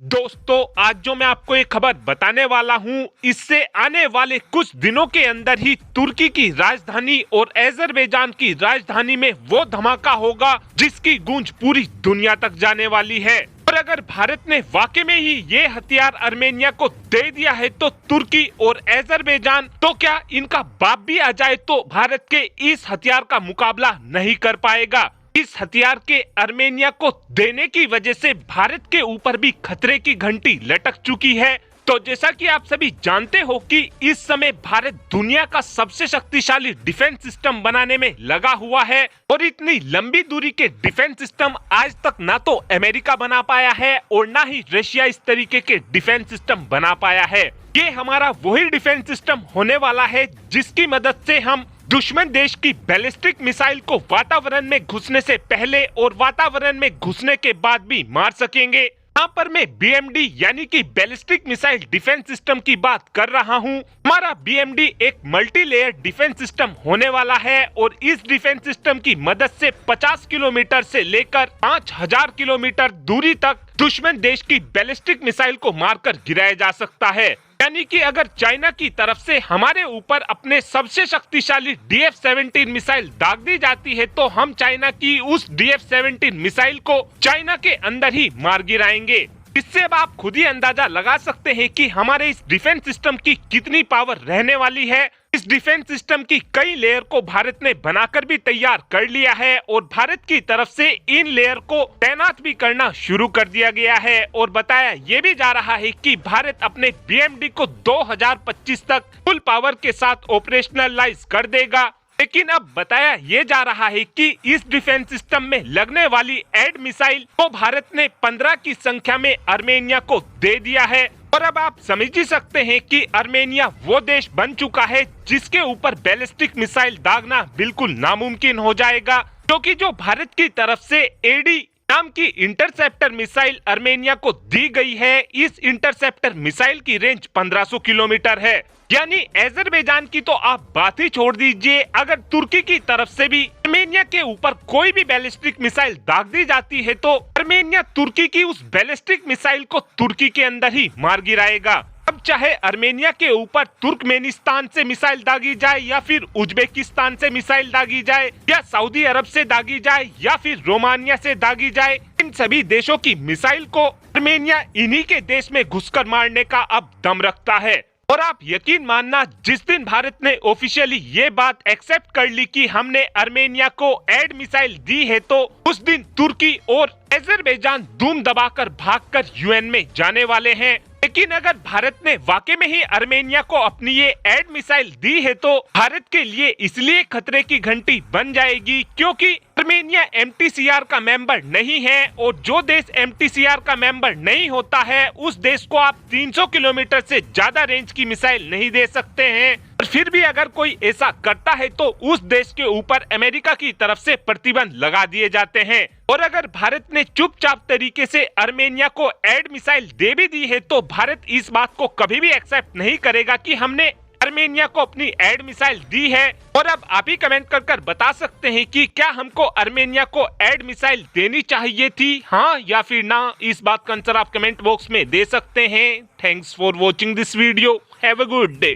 दोस्तों, आज जो मैं आपको एक खबर बताने वाला हूं, इससे आने वाले कुछ दिनों के अंदर ही तुर्की की राजधानी और अजरबैजान की राजधानी में वो धमाका होगा जिसकी गूंज पूरी दुनिया तक जाने वाली है। और अगर भारत ने वाकई में ही ये हथियार आर्मेनिया को दे दिया है तो तुर्की और अजरबैजान तो क्या इनका बाप भी आ जाए तो भारत के इस हथियार का मुकाबला नहीं कर पाएगा। इस हथियार के आर्मेनिया को देने की वजह से भारत के ऊपर भी खतरे की घंटी लटक चुकी है। तो जैसा कि आप सभी जानते हो कि इस समय भारत दुनिया का सबसे शक्तिशाली डिफेंस सिस्टम बनाने में लगा हुआ है और इतनी लंबी दूरी के डिफेंस सिस्टम आज तक ना तो अमेरिका बना पाया है और ना ही रशिया इस तरीके के डिफेंस सिस्टम बना पाया है। ये हमारा वही डिफेंस सिस्टम होने वाला है जिसकी मदद से हम दुश्मन देश की बैलिस्टिक मिसाइल को वातावरण में घुसने से पहले और वातावरण में घुसने के बाद भी मार सकेंगे। यहाँ पर मैं BMD यानी कि बैलिस्टिक मिसाइल डिफेंस सिस्टम की बात कर रहा हूँ। हमारा BMD एक मल्टी लेयर डिफेंस सिस्टम होने वाला है और इस डिफेंस सिस्टम की मदद से 50 किलोमीटर से लेकर 5000 किलोमीटर दूरी तक दुश्मन देश की बैलिस्टिक मिसाइल को मारकर गिराया जा सकता है। यानी कि अगर चाइना की तरफ से हमारे ऊपर अपने सबसे शक्तिशाली DF-17 मिसाइल दाग दी जाती है तो हम चाइना की उस DF-17 मिसाइल को चाइना के अंदर ही मार गिराएंगे। इससे अब आप खुद ही अंदाजा लगा सकते हैं कि हमारे इस डिफेंस सिस्टम की कितनी पावर रहने वाली है। इस डिफेंस सिस्टम की कई लेयर को भारत ने बनाकर भी तैयार कर लिया है और भारत की तरफ से इन लेयर को तैनात भी करना शुरू कर दिया गया है और बताया ये भी जा रहा है कि भारत अपने BMD को 2025 तक फुल पावर के साथ ऑपरेशनलाइज कर देगा। लेकिन अब बताया ये जा रहा है कि इस डिफेंस सिस्टम में लगने वाली एड मिसाइल को भारत ने 15 की संख्या में आर्मेनिया को दे दिया है। और अब आप समझ ही सकते हैं कि आर्मेनिया वो देश बन चुका है जिसके ऊपर बैलिस्टिक मिसाइल दागना बिल्कुल नामुमकिन हो जाएगा, क्योंकि जो भारत की तरफ से एडी नाम की इंटरसेप्टर मिसाइल आर्मेनिया को दी गई है, इस इंटरसेप्टर मिसाइल की रेंज 1500 किलोमीटर है। यानी अजरबैजान की तो आप बात ही छोड़ दीजिए, अगर तुर्की की तरफ से भी आर्मेनिया के ऊपर कोई भी बैलिस्टिक मिसाइल दाग दी जाती है तो आर्मेनिया तुर्की की उस बैलिस्टिक मिसाइल को तुर्की के अंदर ही मार गिराएगा। अब चाहे आर्मेनिया के ऊपर तुर्कमेनिस्तान से मिसाइल दागी जाए या फिर उज्बेकिस्तान से मिसाइल दागी जाए या सऊदी अरब से दागी जाए या फिर रोमानिया से दागी जाए, इन सभी देशों की मिसाइल को आर्मेनिया इन्हीं के देश में घुसकर मारने का अब दम रखता है। और आप यकीन मानना, जिस दिन भारत ने ऑफिशियली ये बात एक्सेप्ट कर ली कि हमने आर्मेनिया को एड मिसाइल दी है तो उस दिन तुर्की और अजरबैजान धूम दबाकर भागकर UN में जाने वाले हैं। लेकिन अगर भारत ने वाकई में ही आर्मेनिया को अपनी ये एड मिसाइल दी है तो भारत के लिए इसलिए खतरे की घंटी बन जाएगी क्योंकि आर्मेनिया MTCR का मेंबर नहीं है और जो देश MTCR का मेंबर नहीं होता है उस देश को आप 300 किलोमीटर से ज्यादा रेंज की मिसाइल नहीं दे सकते हैं। और फिर भी अगर कोई ऐसा करता है तो उस देश के ऊपर अमेरिका की तरफ से प्रतिबंध लगा दिए जाते हैं। और अगर भारत ने चुपचाप तरीके से आर्मेनिया को एड मिसाइल दे भी दी है तो भारत इस बात को कभी भी एक्सेप्ट नहीं करेगा कि हमने आर्मेनिया को अपनी एड मिसाइल दी है। और अब आप ही कमेंट कर बता सकते हैं कि क्या हमको आर्मेनिया को एड मिसाइल देनी चाहिए थी, हाँ या फिर ना। इस बात का आंसर आप कमेंट बॉक्स में दे सकते हैं। Thanks for watching this video. Have a good day.